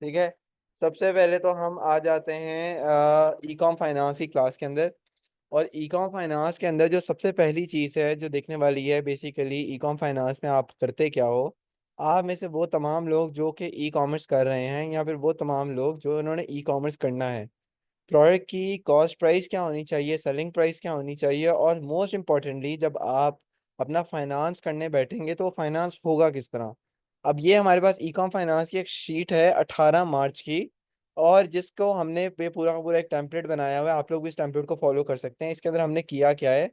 ठीक है। सबसे पहले तो हम आ जाते हैं ई कॉम फाइनेंस की क्लास के अंदर। और ई कॉम फाइनेंस के अंदर जो सबसे पहली चीज़ है जो देखने वाली है, बेसिकली ई कॉम फाइनेंस में आप करते क्या हो। आप में से वो तमाम लोग जो कि ई कॉमर्स कर रहे हैं, या फिर वो तमाम लोग जो इन्होंने ई कॉमर्स करना है, प्रोडक्ट की कॉस्ट प्राइस क्या होनी चाहिए, सेलिंग प्राइस क्या होनी चाहिए, और मोस्ट इम्पॉर्टेंटली जब आप अपना फाइनेंस करने बैठेंगे तो फाइनेंस होगा किस तरह। अब ये हमारे पास ई कॉम फाइनेंस की एक शीट है 18 मार्च की, और जिसको हमने पे पूरा का पूरा एक टेम्पलेट बनाया हुआ है। आप लोग भी इस टेम्पलेट को फॉलो कर सकते हैं। इसके अंदर हमने किया क्या है,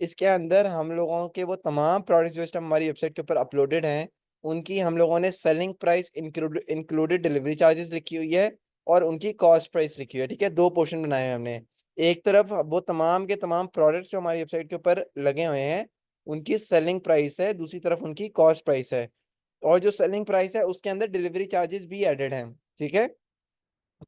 इसके अंदर हम लोगों के वो तमाम प्रोडक्ट्स जो इस टाइम हमारी वेबसाइट के ऊपर अपलोडेड हैं, उनकी हम लोगों ने selling price included delivery charges लिखी हुई है, और उनकी कॉस्ट प्राइस लिखी हुई है। ठीक है, दो पोर्शन बनाए हैं हमने। एक तरफ वो तमाम के तमाम प्रोडक्ट्स जो हमारी वेबसाइट के ऊपर लगे हुए हैं, उनकी सेलिंग प्राइस है, दूसरी तरफ उनकी कॉस्ट प्राइस है। और जो सेलिंग प्राइस है उसके अंदर डिलीवरी चार्जेस भी एडेड हैं। ठीक है।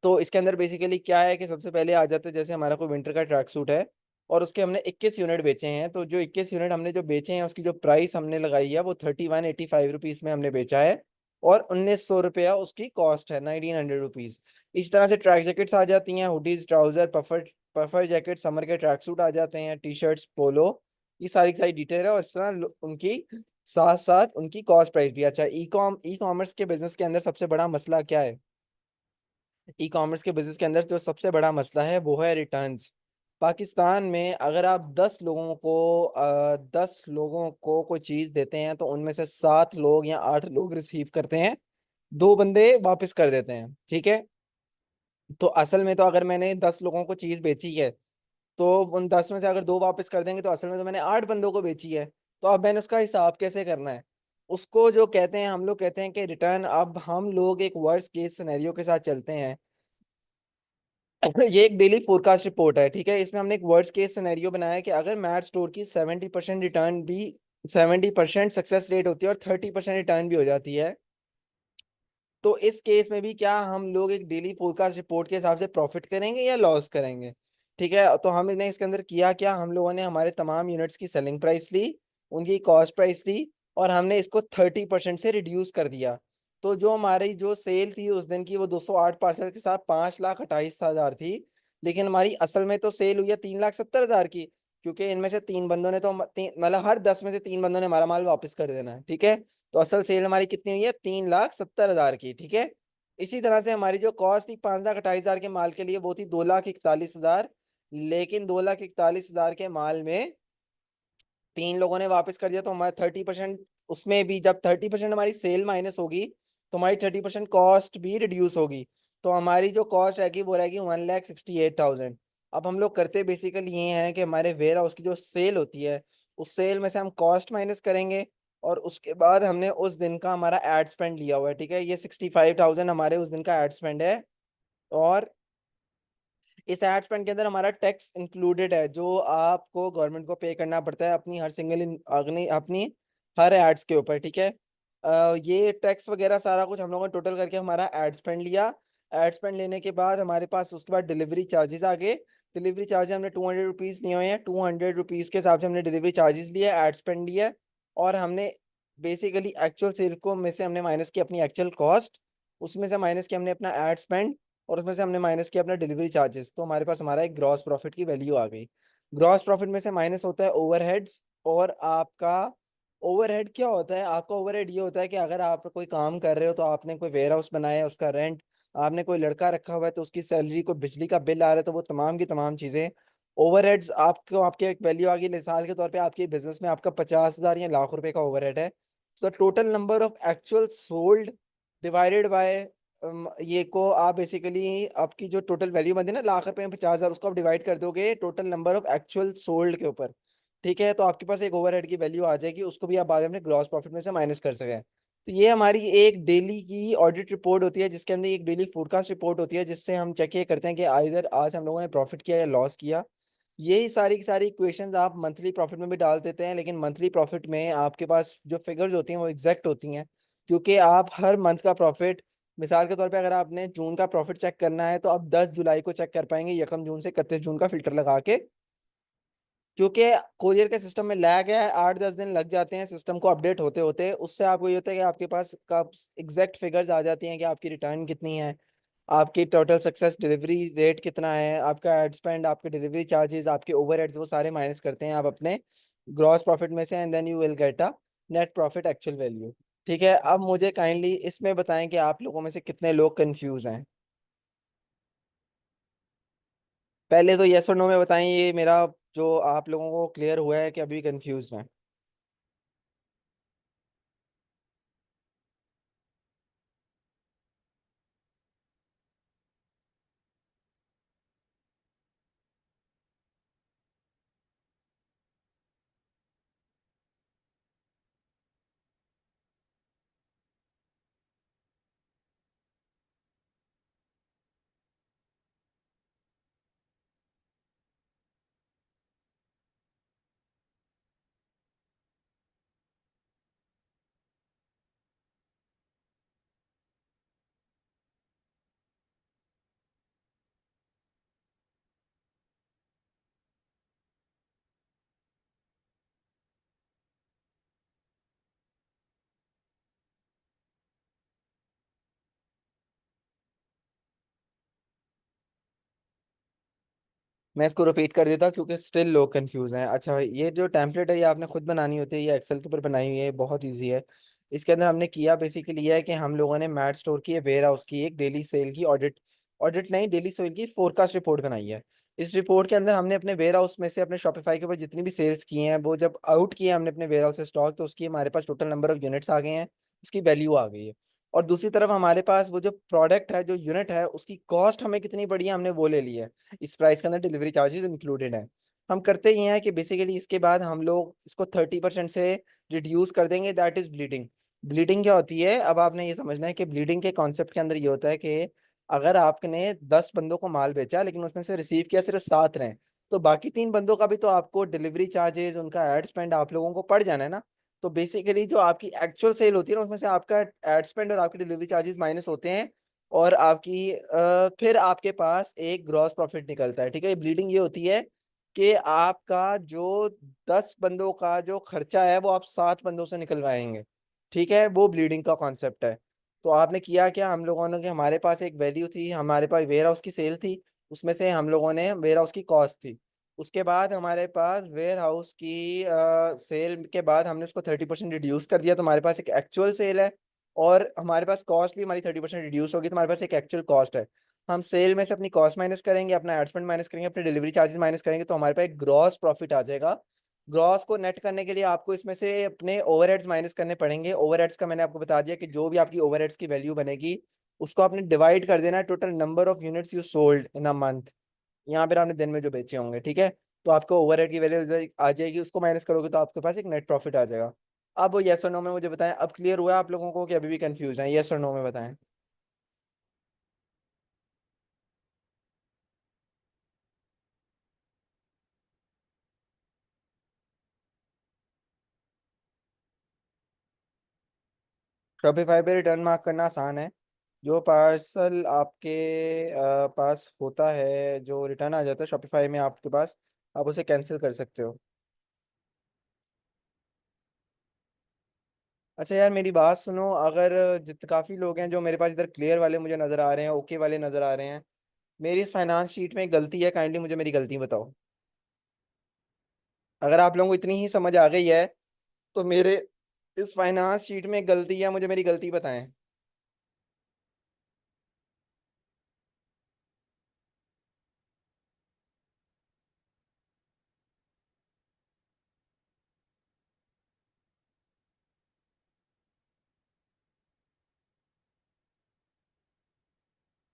तो इसके अंदर बेसिकली क्या है कि सबसे पहले आ जाते हैं, जैसे हमारा कोई विंटर का ट्रैक सूट है और उसके हमने 21 यूनिट बेचे हैं, तो जो 21 यूनिट हमने जो बेचे हैं उसकी जो प्राइस हमने लगाई है वो 3185 रुपीज में हमने बेचा है। और 1900 रुपया उसकी कॉस्ट है, 1900 रुपीज। इस तरह से ट्रैक जैकेट्स आ जाती हैं, hoodies, trouser, puffer puffer jacket, summer के ट्रैक सूट आ जाते हैं, टी शर्ट्स, पोलो। ये सारी की सारी डिटेल है, और इस तरह उनकी साथ साथ उनकी कॉस्ट प्राइस भी। अच्छा, ई कॉमर्स के बिजनेस के अंदर सबसे बड़ा मसला क्या है। ई कॉमर्स के बिजनेस के अंदर जो सबसे बड़ा मसला है वो है रिटर्न्स। पाकिस्तान में अगर आप 10 लोगों को कोई चीज़ देते हैं तो उनमें से 7 लोग या 8 लोग रिसीव करते हैं, 2 बंदे वापस कर देते हैं। ठीक है। तो असल में तो अगर मैंने 10 लोगों को चीज़ बेची है, तो उन 10 में से अगर 2 वापस कर देंगे तो असल में तो मैंने 8 बंदों को बेची है। तो अब मैंने उसका हिसाब कैसे करना है, उसको जो कहते हैं, हम लोग कहते हैं कि रिटर्न। अब हम लोग एक वर्स्ट केस सिनेरियो के साथ चलते हैं। ये एक डेली फोरकास्ट रिपोर्ट है। ठीक है, इसमें हमने एक वर्स्ट केस सिनेरियो बनाया है कि अगर मैट स्टोर की 70% रिटर्न भी, 70% सक्सेस रेट होती है और 30% रिटर्न भी हो जाती है, तो इस केस में भी क्या हम लोग एक डेली फोरकास्ट रिपोर्ट के हिसाब से प्रॉफिट करेंगे या लॉस करेंगे। ठीक है, तो हमने इसके अंदर किया क्या, हम लोगों ने हमारे तमाम यूनिट्स की सेलिंग प्राइस ली, उनकी कॉस्ट प्राइस ली, और हमने इसको 30% से रिड्यूस कर दिया। तो जो हमारी जो सेल थी उस दिन की, वो 208 पार्सल के साथ 5,28,000 थी। लेकिन हमारी असल में तो सेल हुई है 3,70,000 की, क्योंकि इनमें से 3 बंदों ने तो मतलब हर 10 में से 3 बंदों ने हमारा माल वापस कर देना है। ठीक है। तो असल सेल हमारी कितनी हुई है, 3,70,000 की। ठीक है। इसी तरह से हमारी जो कॉस्ट थी 5,28,000 के माल के लिए, वो थी 2,41,000। लेकिन 2,41,000 के माल में 3 लोगों ने वापस कर दिया, तो हमारे 30%, उसमें भी जब 30% हमारी सेल माइनस होगी तो हमारी 30% कॉस्ट भी रिड्यूस होगी। तो हमारी जो कॉस्ट रहेगी वो रहेगी 1,68,000। अब हम लोग करते बेसिकली ये हैं कि हमारे वेयर हाउस की जो सेल होती है, उस सेल में से हम कॉस्ट माइनस करेंगे, और उसके बाद हमने उस दिन का हमारा एड स्पेंड लिया हुआ है। ठीक है, ये 65,000 हमारे उस दिन का एड स्पेंड है। और इस एड स्पेंड के अंदर हमारा टैक्स इंक्लूडेड है, जो आपको गवर्नमेंट को पे करना पड़ता है अपनी हर सिंगल अग्नि अपनी हर एड्स के ऊपर। ठीक है। ये टैक्स वगैरह सारा कुछ हम लोगों ने टोटल करके हमारा एड स्पेंड लिया। एड स्पेंड लेने के बाद हमारे पास उसके बाद डिलीवरी चार्जेस आ गए। डिलीवरी चार्जेस हमने 200 रुपीज़ लिए हुए हैं, 200 रुपीज़ के हिसाब से हमने डिलीवरी चार्जेस लिए, एड स्पेंड लिया। और हमने बेसिकली एक्चुअल सेल को में से हमने माइनस किया अपनी एक्चुअल कॉस्ट, उसमें से माइनस किया हमने अपना एड स्पेंड, और उसमें से हमने माइनस किया अपना डिलीवरी चार्जेस। तो हमारे पास हमारा एक ग्रॉस प्रॉफिट की वैल्यू आ गई। ग्रॉस प्रॉफिट में से माइनस होता है ओवरहेड्स। और आपका ओवरहेड क्या होता है, आपका ओवरहेड ये होता है कि अगर आप कोई काम कर रहे हो, तो आपने कोई वेयर हाउस बनाया है, उसका रेंट, आपने कोई लड़का रखा हुआ है तो उसकी सैलरी, कोई बिजली का बिल आ रहा है, तो वो तमाम की तमाम चीजें ओवरहेड्स आपको, आपके एक वैल्यू आ गई। मिसाल के तौर पे आपके बिजनेस में आपका 50,000 या लाख रुपए का ओवरहेड है, तो total number of actual sold divided by ये को आप बेसिकली आपकी जो टोटल वैल्यू बनती है ना, लाख रुपए में 50,000, उसको आप डिवाइड कर दोगे total number of actual sold के ऊपर। ठीक है, तो आपके पास एक ओवरहेड की वैल्यू आ जाएगी, उसको भी आप बाद में अपने ग्रॉस प्रॉफिट में से माइनस कर सकें। तो ये हमारी एक डेली की ऑडिट रिपोर्ट होती है, जिसके अंदर एक डेली फोरकास्ट रिपोर्ट होती है, जिससे हम चेक ये करते हैं कि आइदर आज हम लोगों ने प्रॉफिट किया या लॉस किया। यही सारी की सारी इक्वेशंस आप मंथली प्रॉफिट में भी डाल देते हैं, लेकिन मंथली प्रॉफिट में आपके पास जो फिगर्स होती हैं वो एग्जैक्ट होती हैं, क्योंकि आप हर मंथ का प्रॉफिट, मिसाल के तौर पे अगर आपने जून का प्रॉफिट चेक करना है तो आप 10 जुलाई को चेक कर पाएंगे, 1 जून से 31 जून का फिल्टर लगा के, क्योंकि कोरियर के सिस्टम में लैग है, 8-10 दिन लग जाते हैं सिस्टम को अपडेट होते होते। उससे आपको ये होता है कि आपके पास कब एग्जैक्ट फिगर्स आ जाती हैं कि आपकी रिटर्न कितनी है, आपकी टोटल सक्सेस डिलीवरी रेट कितना है, आपका एड स्पेंड, आपके डिलीवरी चार्जेस, आपके ओवरहेड्स, वो सारे माइनस करते हैं आप अपने ग्रॉस प्रॉफिट में से, and then you will get a net profit actual value. ठीक है, अब मुझे काइंडली इसमें बताएं कि आप लोगों में से कितने लोग कंफ्यूज हैं। पहले तो यस और नो में बताएं, ये मेरा जो आप लोगों को क्लियर हुआ है कि अभी कंफ्यूज हैं। मैं इसको रिपीट कर देता हूँ क्योंकि स्टिल लोग कंफ्यूज हैं। अच्छा, ये जो टेम्पलेट है ये आपने खुद बनानी होती है, ये एक्सेल के ऊपर बनाई हुई है, बहुत इजी है। इसके अंदर हमने किया बेसिकली ये है कि हम लोगों ने मैट स्टोर की वेयर हाउस की एक डेली सेल की ऑडिट, ऑडिट नहीं, डेली सेल की फोरकास्ट रिपोर्ट बनाई है। इस रिपोर्ट के अंदर हमने अपने वेयर हाउस में से अपने शॉपिफाई के ऊपर जितनी भी सेल्स की हैं, वो जब आउट किए हमने अपने वेयर हाउस से स्टॉक, तो उसकी हमारे पास टोटल नंबर ऑफ यूनिट्स आ गए हैं, उसकी वैल्यू आ गई है। और दूसरी तरफ हमारे पास वो जो प्रोडक्ट है, जो यूनिट है, उसकी कॉस्ट हमें कितनी पड़ी है हमने वो ले ली है। इस प्राइस के अंदर डिलीवरी चार्जेस इंक्लूडेड है। हम करते ही हैं कि बेसिकली इसके बाद हम लोग इसको 30% से रिड्यूस कर देंगे, दैट इज ब्लीडिंग। ब्लीडिंग क्या होती है, अब आपने ये समझना है कि ब्लीडिंग के कॉन्सेप्ट के अंदर ये होता है कि अगर आपने 10 बंदों को माल बेचा लेकिन उसमें से रिसीव किया सिर्फ 7 रहे, तो बाकी 3 बंदों का भी तो आपको डिलीवरी चार्जेस, उनका एड स्पेंड आप लोगों को पड़ जाना है ना। तो बेसिकली जो आपकी एक्चुअल सेल होती है ना, उसमें से आपका एड स्पेंड और आपके डिलीवरी चार्जेस माइनस होते हैं, और आपकी फिर आपके पास एक ग्रॉस प्रॉफिट निकलता है। ठीक है, ब्लीडिंग ये होती है कि आपका जो 10 बंदों का जो खर्चा है वो आप 7 बंदों से निकलवाएंगे। ठीक है, वो ब्लीडिंग का कॉन्सेप्ट है। तो आपने किया क्या, हम लोगों ने कि हमारे पास एक वैल्यू थी, हमारे पास वेयर हाउस की सेल थी, उसमें से हम लोगों ने वेयर हाउस की कॉस्ट थी, उसके बाद हमारे पास वेयर हाउस की सेल के बाद हमने उसको 30% रिड्यूस कर दिया, तो हमारे पास एक एक्चुअल सेल है। और हमारे पास कॉस्ट भी हमारी 30% रिड्यूस होगी, तो हमारे पास एक एक्चुअल कॉस्ट है। हम सेल में से अपनी कॉस्ट माइनस करेंगे, अपना एड स्पेंड माइनस करेंगे, अपने डिलीवरी चार्जेस माइनस करेंगे, तो हमारे पास एक ग्रॉस प्रॉफिट आ जाएगा। ग्रॉस को नेट करने के लिए आपको इसमें से अपने ओवरहेड्स माइनस करने पड़ेंगे। ओवरहेड्स का मैंने आपको बता दिया कि जो भी आपकी ओवरहेड्स की वैल्यू बनेगी, उसको आपने डिवाइड कर देना है total number of units you sold in a month, यहाँ पर आपने दिन में जो बेचे होंगे। ठीक है, तो आपको ओवरहेड की वैल्यू आ जाएगी, उसको माइनस करोगे तो आपके पास एक नेट प्रॉफिट आ जाएगा। अब वो यस और नो में मुझे बताएं, अब क्लियर हुआ आप लोगों को कि अभी भी कंफ्यूज है? यस और नो में बताएं। शॉपिफाई पे रिटर्न मार्क करना आसान है। जो पार्सल आपके पास होता है, जो रिटर्न आ जाता है शॉपिफाई में आपके पास, आप उसे कैंसिल कर सकते हो। अच्छा यार, मेरी बात सुनो, अगर जित काफ़ी लोग हैं जो मेरे पास इधर क्लियर वाले मुझे नज़र आ रहे हैं, ओके वाले नज़र आ रहे हैं, मेरी इस फाइनेंस शीट में एक गलती है, काइंडली मुझे मेरी गलती बताओ। अगर आप लोगों को इतनी ही समझ आ गई है तो मेरे इस फाइनेंस शीट में एक गलती है, मुझे मेरी गलती बताएं।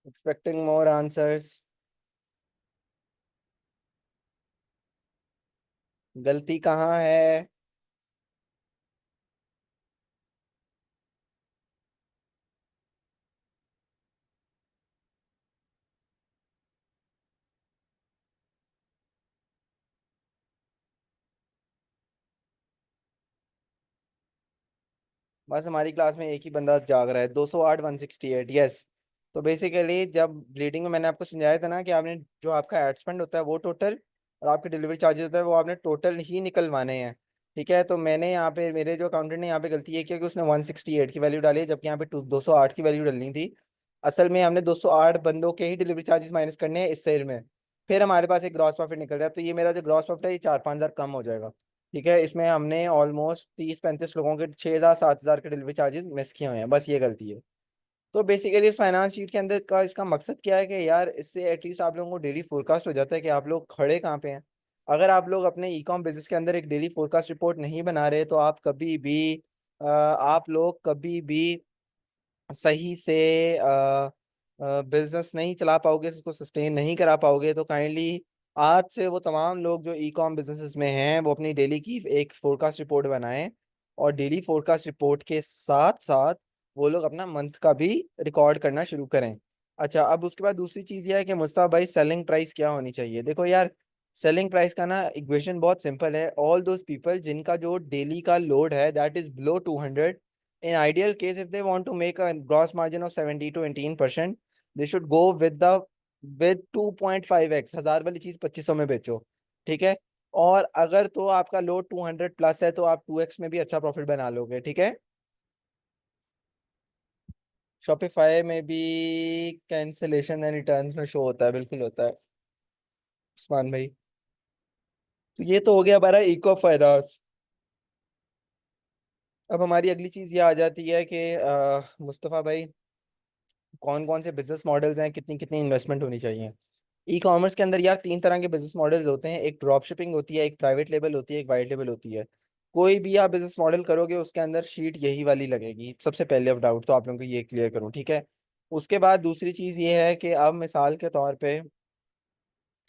Expecting more answers. गलती कहाँ है? बस हमारी क्लास में एक ही बंदा जाग रहा है, 208 168, यस। तो बेसिकली जब ब्लीडिंग में मैंने आपको समझाया था ना कि आपने जो आपका एड स्पेंड होता है वो टोटल, और आपके डिलीवरी चार्जेस होते हैं वो आपने टोटल ही निकलवाने हैं। ठीक है, तो मैंने यहाँ पे, मेरे जो अकाउंटेंट ने यहाँ पे गलती ये की कि उसने 168 की वैल्यू डाली है, जबकि यहाँ पे 208 की वैल्यू डालनी थी। असल में हमने 208 बंदों के ही डिलीवरी चार्जेस माइनस करने हैं इस सेल में, फिर हमारे पास एक ग्रॉस प्रॉफिट निकल जाए। तो ये मेरा जो ग्रॉस प्रॉफिट है ये 4-5 हज़ार कम हो जाएगा। ठीक है, इसमें हमने ऑलमोस्ट 30-35 लोगों के 6,000-7,000 के डिलीवरी चार्जेस मिस किए हुए हैं, बस ये गलती है। तो बेसिकली इस फाइनेंस शीट के अंदर का इसका मकसद क्या है कि यार इससे एटलीस्ट आप लोगों को डेली फोरकास्ट हो जाता है कि आप लोग खड़े कहाँ पे हैं। अगर आप लोग अपने ई कॉम बिजनेस के अंदर एक डेली फोरकास्ट रिपोर्ट नहीं बना रहे तो आप कभी भी आप लोग कभी भी सही से बिजनेस नहीं चला पाओगे, उसको सस्टेन नहीं करा पाओगे। तो काइंडली आज से वो तमाम लोग जो ई कॉम बिजनेसेस में हैं वो अपनी डेली की एक फोरकास्ट रिपोर्ट बनाएं, और डेली फोरकास्ट रिपोर्ट के साथ साथ वो लोग अपना मंथ का भी रिकॉर्ड करना शुरू करें। अच्छा, अब उसके बाद दूसरी चीज़ ये है कि मुस्ताफा भाई सेलिंग प्राइस क्या होनी चाहिए। देखो यार, सेलिंग प्राइस का ना इक्वेशन बहुत सिंपल है। ऑल दोज पीपल जिनका जो डेली का लोड है that is below 200, in ideal case if they want to make a gross margin of 70 to 18%, they should go with 2.5x। 1,000 वाली चीज 2500 में बेचो। ठीक है, और अगर तो आपका लोड 200 प्लस है तो आप 2x में भी अच्छा प्रॉफिट बना लोगे। ठीक है, शॉपिफाई में भी कैंसिलेशन एंड रिटर्न्स में शो होता है, बिल्कुल होता है उस्मान भाई। तो ये तो हो गया हमारा इको फाइनेंस। अब हमारी अगली चीज ये आ जाती है कि मुस्तफा भाई कौन कौन से बिजनेस मॉडल्स हैं, कितनी कितनी इन्वेस्टमेंट होनी चाहिए। ई कॉमर्स के अंदर यार 3 तरह के बिजनेस मॉडल्स होते हैं, एक ड्रॉप शिपिंग होती है, एक प्राइवेट लेबल होती है, एक वाइट लेबल होती है। कोई भी आप बिजनेस मॉडल करोगे उसके अंदर शीट यही वाली लगेगी, सबसे पहले ऑफ डाउट तो आप लोगों को ये क्लियर करूँ। ठीक है, उसके बाद दूसरी चीज़ ये है कि अब मिसाल के तौर पे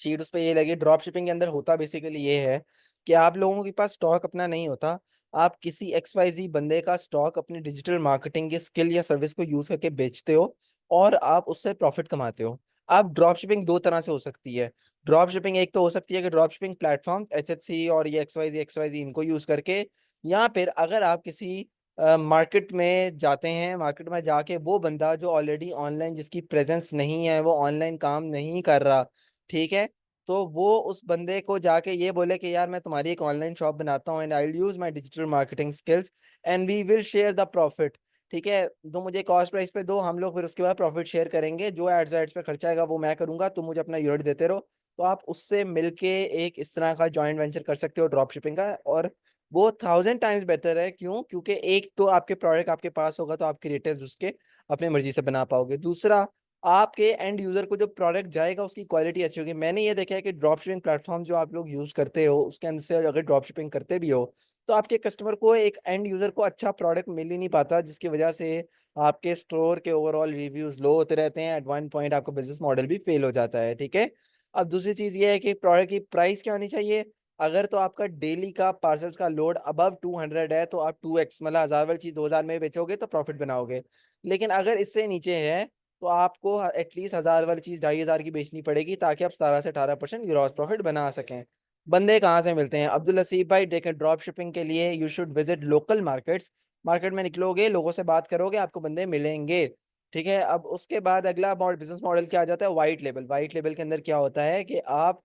शीट उस पर ये लगी। ड्रॉप शिपिंग के अंदर होता बेसिकली ये है कि आप लोगों के पास स्टॉक अपना नहीं होता, आप किसी XYZ बंदे का स्टॉक अपनी डिजिटल मार्केटिंग की स्किल या सर्विस को यूज करके बेचते हो और आप उससे प्रॉफिट कमाते हो। अब ड्रॉप शिपिंग दो तरह से हो सकती है। ड्रॉप शिपिंग एक तो हो सकती है कि ड्रॉप शिपिंग प्लेटफॉर्म HHC और ये XYZ इनको यूज करके, या फिर अगर आप किसी मार्केट में जाते हैं, मार्केट में जाके वो बंदा जो ऑलरेडी ऑनलाइन जिसकी प्रेजेंस नहीं है, वो ऑनलाइन काम नहीं कर रहा, ठीक है, तो वो उस बंदे को जाके ये बोले कि यार मैं तुम्हारी एक ऑनलाइन शॉप बनाता हूँ and I will use my digital marketing skills and we will share the profit. ठीक है, तो मुझे कॉस्ट प्राइस पे दो, हम लोग फिर उसके बाद प्रॉफिट शेयर करेंगे, जो एड्स एड्स पे खर्चा आएगा वो मैं करूंगा, तुम मुझे अपना यूनिट देते रहो। तो आप उससे मिलके एक इस तरह का जॉइंट वेंचर कर सकते हो ड्रॉप शिपिंग का, और वो 1,000 टाइम्स बेहतर है। क्यों? क्योंकि एक तो आपके प्रोडक्ट आपके पास होगा तो आप क्रिएटिव्स उसके अपनी मर्जी से बना पाओगे, दूसरा आपके एंड यूजर को जो प्रोडक्ट जाएगा उसकी क्वालिटी अच्छी होगी। मैंने ये देखा है कि ड्रॉप शिपिंग प्लेटफॉर्म जो आप लोग यूज करते हो उसके अंदर से अगर ड्रॉप शिपिंग करते भी हो तो आपके कस्टमर को, एक एंड यूजर को अच्छा प्रोडक्ट मिल ही नहीं पाता, जिसकी वजह से आपके स्टोर के ओवरऑल रिव्यूज लो होते रहते हैं। एट वन पॉइंट आपका बिजनेस मॉडल भी फेल हो जाता है। ठीक है, अब दूसरी चीज ये है कि प्रोडक्ट की प्राइस क्या होनी चाहिए। अगर तो आपका डेली का पार्सल्स का लोड अबव 200 है तो आप 2x मतलब 1,000 वाली चीज 2,000 में बेचोगे तो प्रॉफिट बनाओगे। लेकिन अगर इससे नीचे है तो आपको एटलीस्ट 1,000 वाली चीज 2,500 की बेचनी पड़ेगी ताकि आप 17 से 18% ग्रॉस प्रॉफिट बना सकें। बंदे कहाँ से मिलते हैं? अब्दुल हसीब भाई, देखें ड्रॉप शिपिंग के लिए you should visit local markets. Market में निकलोगे, लोगों से बात करोगे, आपको बंदे मिलेंगे। ठीक है, अब उसके बाद अगला बिजनेस मॉडल क्या आ जाता है? White label. वाइट लेबल के अंदर क्या होता है कि आप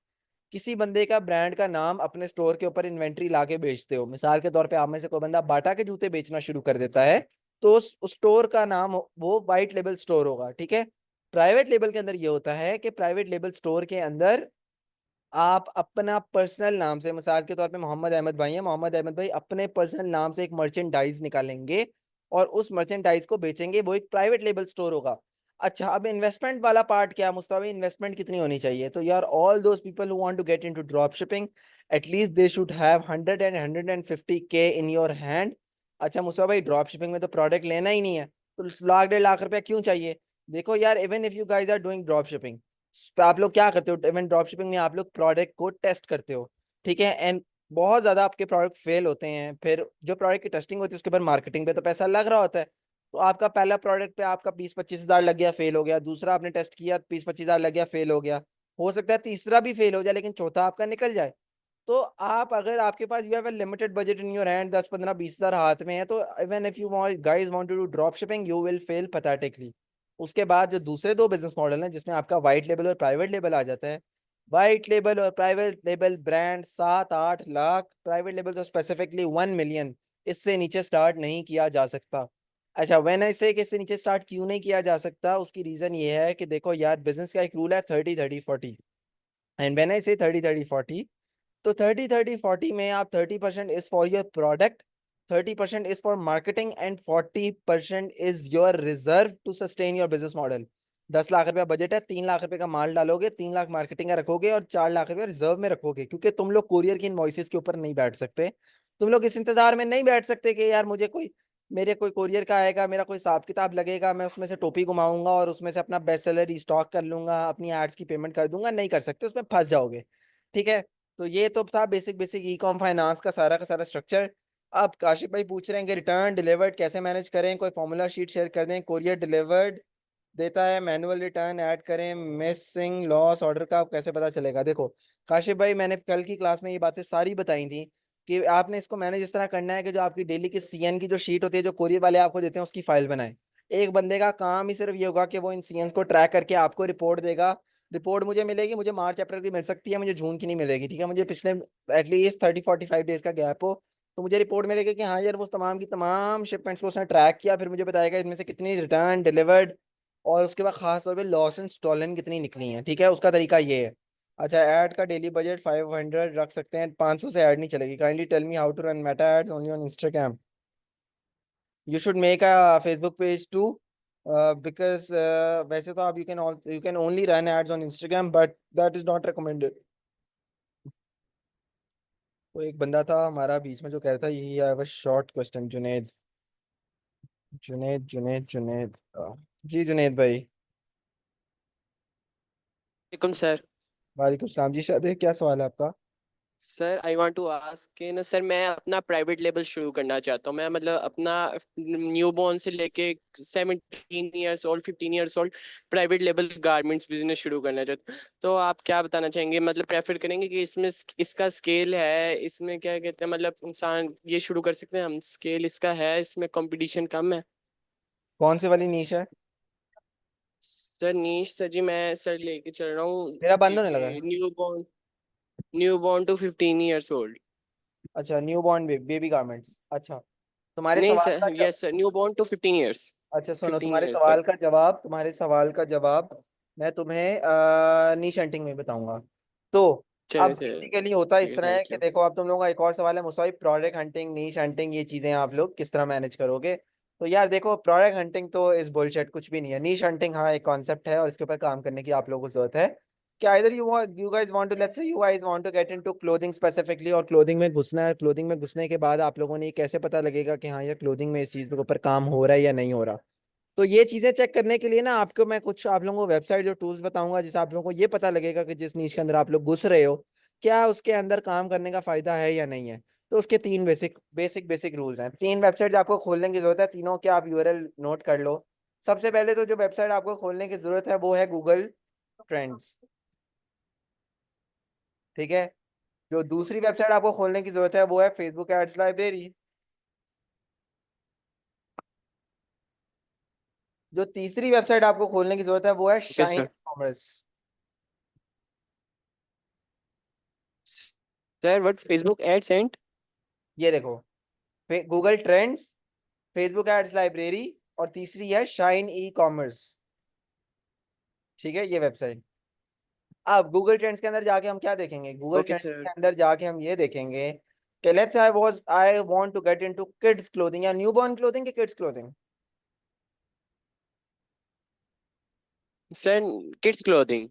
किसी बंदे का ब्रांड का नाम अपने स्टोर के ऊपर इन्वेंट्री लाके बेचते हो। मिसाल के तौर पे आप में से कोई बंदा बाटा के जूते बेचना शुरू कर देता है तो उस स्टोर का नाम वो वाइट लेबल स्टोर होगा। ठीक है, प्राइवेट लेबल के अंदर ये होता है कि प्राइवेट लेबल स्टोर के अंदर आप अपना पर्सनल नाम से, मिसाल के तौर पे मोहम्मद अहमद भाई है, मोहम्मद अहमद भाई अपने पर्सनल नाम से एक मर्चेंडाइज निकालेंगे और उस मर्चेंडाइज को बेचेंगे, वो एक प्राइवेट लेबल स्टोर होगा। अच्छा, अब इन्वेस्टमेंट वाला पार्ट क्या है मुस्ताफा? इन्वेस्टमेंट कितनी होनी चाहिए? तो यार all those people who want to get into drop shipping at least they should have 100 and 150K in your hand. अच्छा मुस्ताफा भाई, ड्रॉप शिपिंग में तो प्रोडक्ट लेना ही नहीं है तो लाख 1.5 लाख रुपया क्यों चाहिए? देखो यार, even if you guys are doing drop shipping, तो आप लोग क्या करते हो? इवन ड्रॉप शिपिंग में आप लोग प्रोडक्ट को टेस्ट करते हो। ठीक है, एंड बहुत ज्यादा आपके प्रोडक्ट फेल होते हैं, फिर जो प्रोडक्ट की टेस्टिंग होती है उसके ऊपर मार्केटिंग पे तो पैसा लग रहा होता है। तो आपका पहला प्रोडक्ट पे आपका 20-25 हज़ार लग गया, फेल हो गया, दूसरा आपने टेस्ट किया 20-25 हज़ार लग गया, फेल हो गया, हो सकता है तीसरा भी फेल हो जाए लेकिन चौथा आपका निकल जाए। तो आप, अगर आपके पास you have a limited budget in your hand, 10-15-20 हज़ार हाथ में है, तो even if you guys want to do dropshipping you will fail pathetically. उसके बाद जो दूसरे दो बिजनेस मॉडल हैं जिसमें आपका व्हाइट लेबल और प्राइवेट लेबल आ जाता है, वाइट लेबल और private label brand 7-8 lakh, private label तो स्पेसिफिकली 1 मिलियन, इससे नीचे स्टार्ट नहीं किया जा सकता। अच्छा, व्हेन आई से कि इससे नीचे स्टार्ट क्यों नहीं किया जा सकता, उसकी रीजन ये है कि देखो यार, बिजनेस का एक रूल है 30-30-40। एंड व्हेन आई से 30-30-40, तो 30-30-40 में आप 30% is for your product, 30% is for marketing, and 40% is your reserve to sustain your business model. 10 lakh रुपया बजट है, 3 लाख रुपए का माल डालोगे, 3 लाख मार्केटिंग का रखोगे और 4 लाख रुपया रिजर्व में रखोगे, क्योंकि तुम लोग कोरियर की इनवॉइसेस के ऊपर नहीं बैठ सकते। तुम लोग इस इंतजार में नहीं बैठ सकते कि यार मुझे कोई, मेरे कोई कोरियर का आएगा, मेरा कोई हिसाब किताब लगेगा, मैं उसमें से टोपी घुमाऊंगा और उसमें से अपना बेस्ट सेलर स्टॉक कर लूंगा, अपनी एड्स की पेमेंट कर दूंगा। नहीं कर सकते, उसमें फंस जाओगे। ठीक है। तो ये तो था basic basic e com finance का सारा स्ट्रक्चर। अब काशिफ भाई पूछ रहे हैं कि रिटर्न डिलीवर्ड कैसे मैनेज करें, कोई फॉर्मूला शीट शेयर कर दें। कोरियर डिलीवर्ड देता है, मैनुअल रिटर्न ऐड करें, मिसिंग लॉस ऑर्डर का कैसे पता चलेगा। देखो काशिफ भाई, मैंने कल की क्लास में ये बातें सारी बताई थी कि आपने इसको मैनेज इस तरह करना है कि जो आपकी डेली की सीएन की जो शीट होती है, जो कोरियर वाले आपको देते हैं, उसकी फाइल बनाए। एक बंदे का काम ही सिर्फ ये होगा कि वो इन सीएन को ट्रैक करके आपको रिपोर्ट देगा। रिपोर्ट मुझे मिलेगी, मुझे मार्च अप्रैल की मिल सकती है, मुझे जून की नहीं मिलेगी। ठीक है, मुझे पिछले एटलीस्ट 30-45 डेज का गैप हो, तो मुझे रिपोर्ट मिलेगी कि हाँ यार, वो तमाम की तमाम शिपमेंट्स को उसने ट्रैक किया, फिर मुझे बताएगा इनमें से कितनी रिटर्न डिलीवर्ड, और उसके बाद खास तौर पे लॉस एंड स्टॉलन कितनी निकली है। ठीक है, उसका तरीका ये है। अच्छा, ऐड का डेली बजट 500 रख सकते हैं, 500 से ऐड नहीं चलेगी। Kindly tell me how to run Meta ads only on Instagram. You should make a Facebook page too, because वैसे तो आप you can only run ads on Instagram, but that is not recommended. तो एक बंदा था हमारा बीच में जो कह रहा था, यही I have a short question. Junaid, Junaid, Junaid, Junaid. जी जुनेद भाई। वालेकुम सर। वालेकुम सलाम जी, शायद क्या सवाल है आपका। Sir I want to ask कि ना सर, मैं अपना प्राइवेट लेबल शुरू करना चाहता हूँ। मैं मतलब अपना न्यू बॉर्न से लेके 17 years old 15 years old private label garments business शुरू करना चाहता हूँ। तो आप क्या बताना चाहेंगे, मतलब प्रेफर करेंगे कि इसमें इसका स्केल है, इसमें क्या कहते हैं, मतलब इंसान ये शुरू कर सकते हैं हम, स्केल इसका है, इसमें कंपटीशन कम है। कौन सी वाली नीश है। सर नीश सर जी, मैं सर लेके चल रहा हूँ मेरा बंद होने लगा है। Newborn to 15 years old. अच्छा, न्यू बॉर्न बेबी गारमेंट्स। अच्छा, तुम्हारे नहीं सवाल सर, का yes sir, newborn to 15 years. अच्छा सुनो, फिफ्टीन ईयर्स तक। तुम्हारे सवाल का जवाब मैं तुम्हें नीश हंटिंग में बताऊंगा। तो अब चले सर। बेसिकली होता ठीक इस है, तरह है थैंक कि यू। देखो, अब तुम लोगों का एक और सवाल है मुसाविब, प्रोडक्ट हंटिंग, नीश हंटिंग, ये चीजें आप लोग किस तरह मैनेज करोगे। तो यार देखो, प्रोडक्ट हंटिंग तो इस बुलशिट, कुछ भी नहीं है। नीश हंटिंग हाँ एक कॉन्सेप्ट है, और इसके ऊपर काम करने की आप लोगों को जरूरत है कि either you guys want to, let's say you guys want to get into clothing specifically, और क्लोथिंग में घुसना है। क्लोथिंग में घुसने के बाद आप लोगों ने ये कैसे पता लगेगा कि हाँ यार क्लोथिंग में इस चीज के ऊपर काम हो रहा है या नहीं हो रहा। तो ये चीजें चेक करने के लिए ना, आपको मैं कुछ आप लोगों को वेबसाइट जो टूल्स बताऊंगा, जिससे आप लोगों को ये पता लगेगा कि जिस नीच के अंदर आप लोग घुस रहे हो, क्या उसके अंदर काम करने का फायदा है या नहीं है। तो उसके तीन बेसिक बेसिक बेसिक रूल्स हैं। तीन वेबसाइट आपको खोलने की जरूरत है, तीनों के आप यूआरएल नोट कर लो। सबसे पहले तो जो वेबसाइट आपको खोलने की जरूरत है वो है गूगल ट्रेंड्स। ठीक है। जो दूसरी वेबसाइट आपको खोलने की जरूरत है वो है फेसबुक एड्स लाइब्रेरी। जो तीसरी वेबसाइट आपको खोलने की जरूरत है वो है okay shine sir. Commerce. Sir what Facebook ads and. ये देखो, Google Trends, Facebook ads library, और तीसरी है शाइन ई कॉमर्स। ठीक है, ये वेबसाइट। अब गूगल ट्रेंड्स के अंदर जाके हम क्या देखेंगे, गूगल ओके ट्रेंड्स सर। के अंदर जाके हम ये देखेंगे कि let's I want to get into kids clothing या न्यूबॉर्न क्लोथिंग की kids clothing. Sir kids clothing.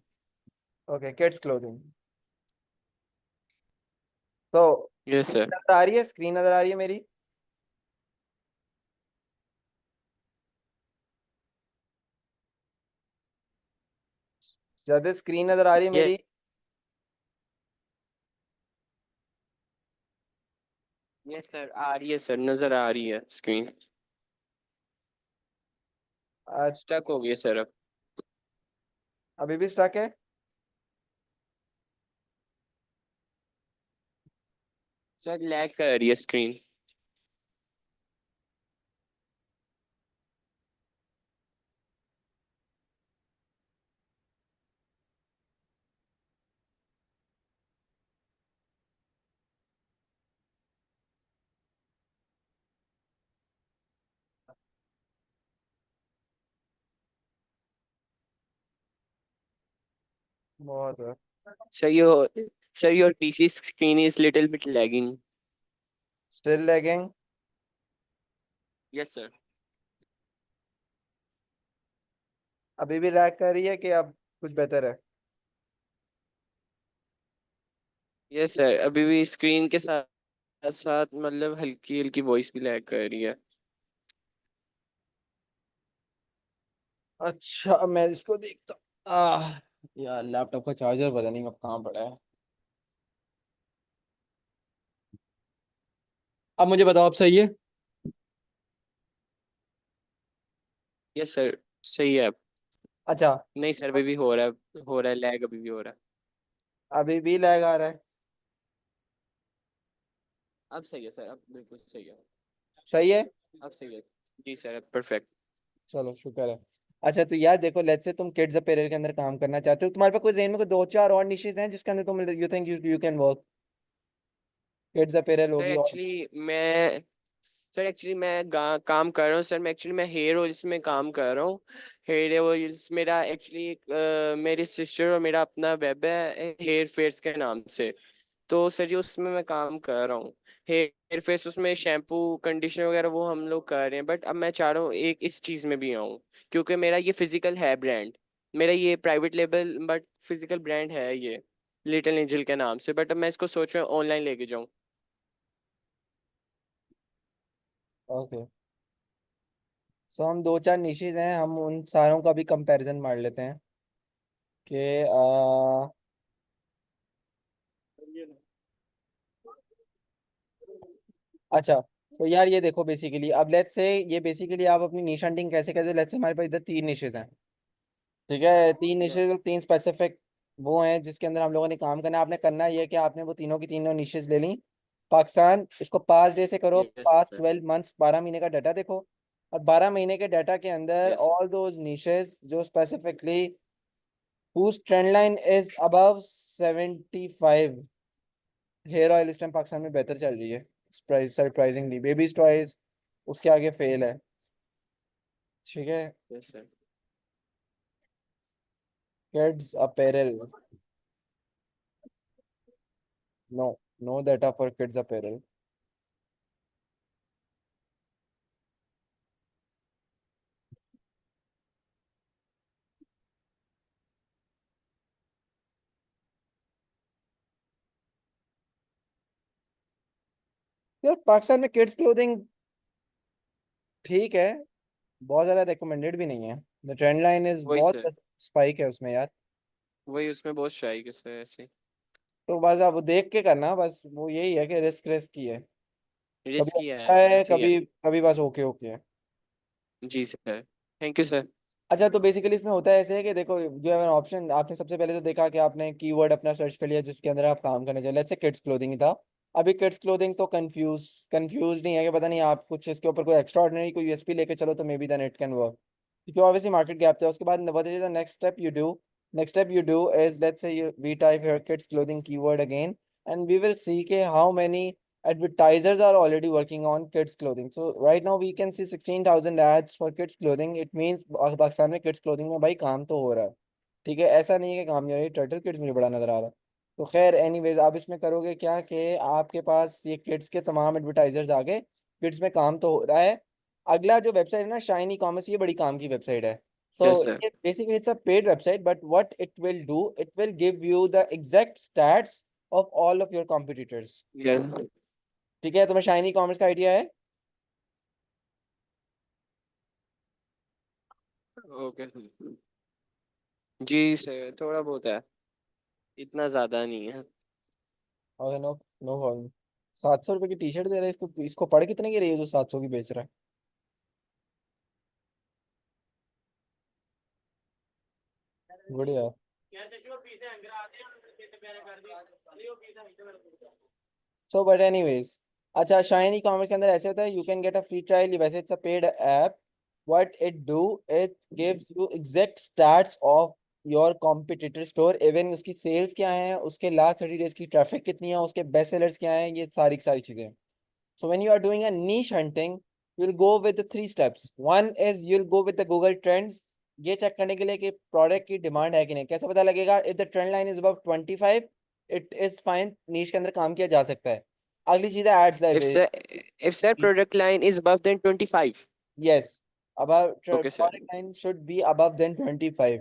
Okay, kids clothing. तो यस स्क्रीन सर। नजर आ रही है, स्क्रीन नजर आ रही है मेरी। ज्यादा स्क्रीन नजर आ रही है मेरी। यस सर, आ रही है सर, नजर आ रही है स्क्रीन। स्टक हो गई सर अब। अभी भी स्टक है। सर लैग कर रही है स्क्रीन। बहुत है। Sir, your PC screen is little bit lagging. Still lagging? Yes, sir. अभी भी लैग कर रही है कि अब कुछ बेहतर है? Yes, sir. अभी भी स्क्रीन के साथ साथ मतलब हल्की हल्की वॉइस भी लैग कर रही है। अच्छा, अब मैं इसको देखता हूँ। यार लैपटॉप का चार्जर पता नहीं अब कहाँ पड़ा है। अब मुझे बताओ, अब सही है? यस सर, सही है। अच्छा। नहीं सर, अभी भी हो रहा है लैग, अभी भी हो रहा है। अभी भी लैग आ रहा है? अब सही है सर, अब बिल्कुल सही है। सही है? अब सही है। जी सर, अब परफेक्ट। चलो शुक्र है। अच्छा तो यार देखो, लेट्स से तुम किड्स अपीयरल के अंदर काम करना चाहते हो, तुम्हारे पास कोई जेन में कोई दो चार और निशेज हैं जिसके अंदर तुम you think you can work? Kids apparel sir होगी और? एक्चुअली मैं सर एक्चुअली मैं काम कर रहा हूँ सर। मैं एक्चुअली मैं हेयर ऑयल्स में काम कर रहा हूँ। हेयर ऑयल्स मेरा एक्चुअली मेरी सिस्टर और मेरा अपना वेब है हेयर फेयर्स के नाम से। तो सर जी उसमें मैं काम कर रहा हूँ। हेयर फेस उसमें शैम्पू कंडीशनर वगैरह वो हम लोग कर रहे हैं, बट अब मैं चाह रहा हूँ एक इस चीज़ में भी आऊँ। क्योंकि मेरा ये फिजिकल है ब्रांड। मेरा ये private label but physical brand है ये, लिटिल एंजल के नाम से। बट अब मैं इसको सोच रहा हूँ ऑनलाइन लेके जाऊँ। ओके। सो हम दो चार निशेज हैं, हम उन सारों का भी कंपैरिजन मार लेते हैं कि अच्छा। तो यार ये देखो, बेसिकली अब लेट्स से ये बेसिकली आप अपनी निश हंटिंग कैसे करते हो? लेट्स से हमारे पास इधर तीन निशेज हैं, ठीक है? तीन निशेज और तीन स्पेसिफिक वो हैं जिसके अंदर हम लोगों ने काम करना है। आपने करना ये है कि आपने वो तीनों की तीनों निशेज ले ली। पाकिस्तान, इसको 5 डे से करो, यस पास्ट सर। 12 मंथ्स, 12 महीने का डाटा देखो। और 12 महीने के डाटा के अंदर यस ऑल दोज निशेज जो specifically whose trend line is above 75, hair oil इस टाइम पाकिस्तान में बेहतर चल रही है। सरप्राइजिंगली बेबी टॉयज उसके आगे फेल है, ठीक है? Yes sir. Kids apparel, no, no data for kids apparel. यार पाकिस्तान में किड्स क्लोथिंग ठीक है, बहुत ज़्यादा रिकमेंडेड भी नहीं है। द ट्रेंड लाइन इज वही सर, बहुत स्पाइक है उसमें यार। वही उसमें बहुत शाई के सर ऐसे। तो बस आप वो देख के करना, बस वो यही है कि रिस्क रिस्क ही है। कभी रिस्क किया अच्छा है, है, ऐसे ही है। कभी कभी बस ओके ओके है। जी सर, थैंक यू सर। अच्छा तो बेसिकली इसमें होता है ऐसे है कि देखो, जो है ऑप्शन आपने सबसे पहले तो देखा कि आपने कीवर्ड अपना सर्च कर लिया जिसके अंदर आप काम करने चाहिए। लेट्स से किड्स क्लोथिंग ही था। अभी किड्स क्लोथिंग तो कंफ्यूज नहीं है कि पता नहीं आप कुछ इसके ऊपर कोई एक्स्ट्रा ऑर्डिनरी कोई यूएसपी लेके चलो तो maybe then it can work, क्योंकि ऑब्वियसली मार्केट गैप था। उसके बाद what is the next step you do is let's say you we type here kids clothing keyword again, and we will see के how many advertisers are already working on kids clothing. So right now we can see 16,000 ads for kids clothing. It means Pakistan में kids clothing में भाई काम तो हो रहा है, ठीक है? ऐसा नहीं है कि काम नहीं हो रहा है। टर्टल किड्स मुझे बड़ा नजर आ रहा है। तो खैर एनीवेज, आप इसमें करोगे क्या कि आपके पास ये किड्स के तमाम एडवर्टाइजर्स आ गए, किड्स में काम तो हो रहा है। अगला जो वेबसाइट है ना, शाइनी कॉमर्स, ये बड़ी काम की वेबसाइट है। So yes sir. Basically it's a paid website, but what it will do, it will give you the exact stats of all of your competitors, yes. ठीक है? तुम्हें शाइनी कॉमर्स का idea है? Okay sir. जी sir, थोड़ा बहुत है, इतना ज्यादा नहीं है। Okay, no, no problem. 700 रुपए की टी शर्ट दे रहा है इसको, इसको पढ़ कितने की रही है जो 700 की बेच रहा है? बढ़िया। सो बट एनीवेज, अच्छा शाइनी कॉमर्स के अंदर ऐसे होता है, you can get a free trial. वैसे it's a paid app. What it do, it gives you exact stats of your competitor store, even उसकी सेल्स क्या है, उसके लास्ट 30 डेज की ट्रैफिक कितनी है, उसके बेस्ट सेलर्स क्या हैं, ये सारी की सारी चीजें। So when you are doing a niche hunting, you'll go with the 3 steps. One is you'll go with the Google Trends. ये चेक करने के लिए कि प्रोडक्ट की डिमांड है कि नहीं। कैसे पता लगेगा? If the trend line is above 25, it is fine, niche के अंदर काम किया जा सकता है। अगली चीज है ads If library. sir, if sir product line is above than 25. Yes, above Okay, sir. Product line should be above than 25।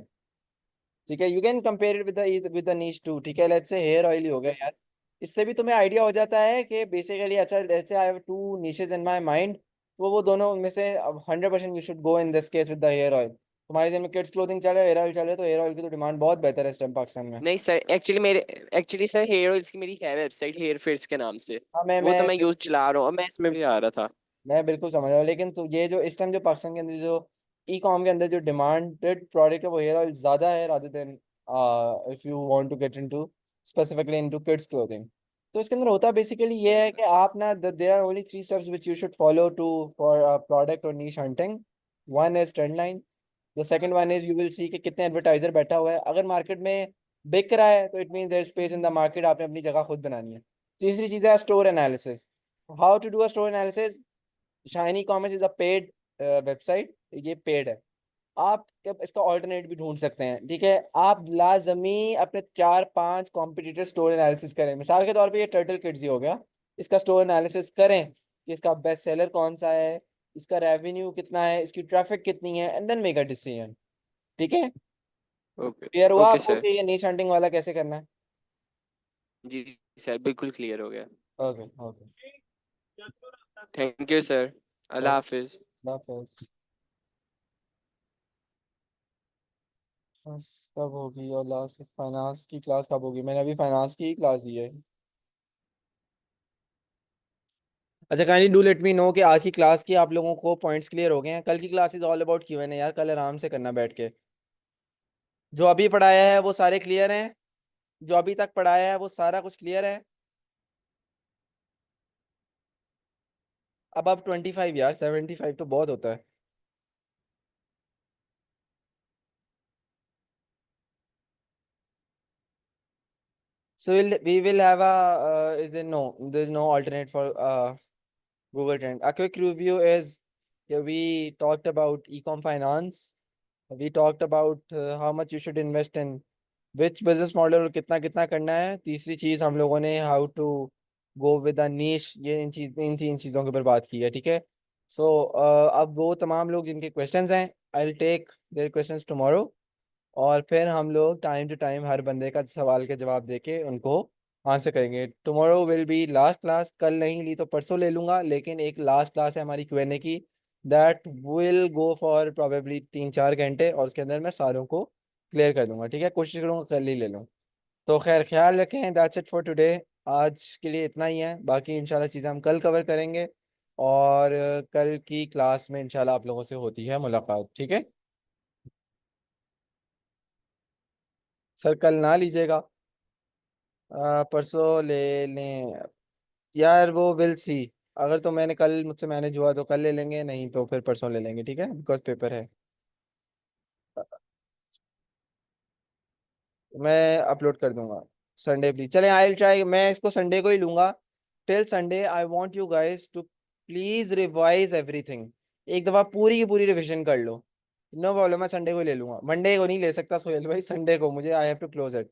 ठीक है, you can compare it with the niche too. ठीक है, लेट्स से हेयर ऑयल ही हो गया यार। इससे भी तुम्हें आइडिया हो जाता है कि बेसिकली, अच्छा let's say I have two niches in my mind, तो वो दोनों में से 100% you should go in this case with the hair oil. तुम्हारे दिन में किड्स क्लोथिंग चल रहा है, हेयर ऑयल चल रहा है, तो हेयर ऑयल की तो डिमांड बहुत बेहतर है इस टाइम पाकिस्तान में। नहीं sir, actually sir hair oils की मेरी है वेबसाइट हेयर फेयर्स के नाम से। हाँ, मैं वो तो मैं मैं यूज चला रहा हूँ और मैं इसमें भी आ रहा था। मैं बिल्कुल समझ रहा हूँ, लेकिन तो ये जो इस टाइम जो पाकिस्तान के अंदर जो ई कॉम के अंदर जो डिमांडेड प्रोडक्ट है वो हेयर ऑयल ज़्यादा है, rather than if you want to get into specifically into kids clothing. तो इसके अंदर होता बेसिकली ये यस है कि सर। आप ना, there are only 3 steps which you should follow to for product और niche hunting. One is trend line. The second one is you will see कि कितने एडवर्टाइजर बैठा हुआ है। अगर मार्केट में बिक रहा है तो it mean there space in the market, आपने अपनी जगह खुद बनानी है। तीसरी चीज़ है store analysis. How to do a store analysis? Shiny commerce is a paid website, ये पेड है। आप अब इसका ऑल्टरनेट भी ढूंढ सकते हैं। ठीक है, आप लाजमी अपने 4-5 कॉम्पिटिटर स्टोर एनालिसिस करें। मिसाल के तौर पे ये टर्टल किड्स ही हो गया, इसका स्टोर एनालिसिस करें कि इसका बेस्ट सेलर कौन सा है, इसका रेवेन्यू कितना है, इसकी ट्रैफिक कितनी है, and then make a decision. ठीक है, ओके। क्लियर हुआ ओके आपको सर। कि ये नीश हंटिंग वाला कैसे करना है? जी सर, बिल्कुल क्लियर हो गया। Okay okay. Thank you sir. Allah हाफिज। बस कब होगी और लास्ट फाइनेंस की क्लास कब होगी? मैंने अभी फाइनेंस की ही क्लास दी है। अच्छा, kindly do let me know कि आज की क्लास की आप लोगों को पॉइंट्स क्लियर हो गए हैं। कल की class is all about Q N A यार, कल आराम से करना बैठ के। जो अभी पढ़ाया है वो सारे क्लियर हैं? जो अभी तक पढ़ाया है वो सारा कुछ क्लियर है? अब 25 यार, 75 तो बहुत होता है। So we will have a is there no, there's no alternate for Google Trend. A quick review is, yeah, we talked about ecom finance. We talked about how much you should invest in which business model और कितना कितना करना है। तीसरी चीज हम लोगों ने how to go with a niche, ये इन 3 चीजों के ऊपर बात की है। ठीक है, सो अब वो तमाम लोग जिनके क्वेश्चंस हैं, I will take their questions tomorrow, और फिर हम लोग टाइम टू टाइम हर बंदे का सवाल के जवाब देके उनको आंसर करेंगे। Tomorrow will be last class. कल नहीं ली तो परसों ले लूंगा, लेकिन एक लास्ट क्लास है हमारी क्यूएनए की, that will go for probably 3-4 घंटे, और उसके अंदर मैं सारों को क्लियर कर दूंगा। ठीक है, कोशिश करूंगा कल ही ले लूँ। तो खैर, ख्याल रखें। That's it for today. आज के लिए इतना ही है, बाकी इंशाल्लाह चीज़ें हम कल कवर करेंगे। और कल की क्लास में इंशाल्लाह आप लोगों से होती है मुलाकात। ठीक है सर, कल ना लीजिएगा, परसों ले लें यार, वो विल सी। अगर तो मैंने कल मुझसे मैनेज हुआ तो कल ले लेंगे, नहीं तो फिर परसों ले लेंगे। ठीक है, बिकॉज पेपर है। मैं अपलोड कर दूंगा संडे प्लीज। चले, आई विल ट्राई, मैं इसको संडे को ही लूंगा। Till Sunday I want you guys to please revise everything. एक दफा पूरी की पूरी रिवीजन कर लो। नो प्रॉब्लम, मैं संडे को ले लूंगा, मंडे को नहीं ले सकता सोहेल भाई, संडे को मुझे I have to close it.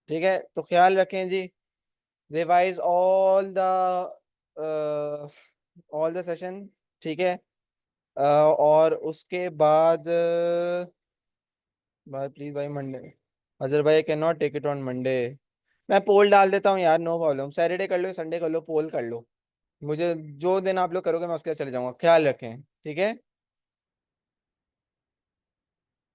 ठीक है, तो ख्याल रखें जी। Revise all the session. ठीक है, और उसके बाद भाई प्लीज भाई मंडे, अजहर भाई can not take it on Monday. मैं पोल डाल देता हूँ यार, नो प्रॉब्लम, सैटरडे कर लो, संडे कर लो, पोल कर लो। मुझे जो दिन आप लोग करोगे मैं उसके लिए चले जाऊंगा। ख्याल रखें, ठीक है।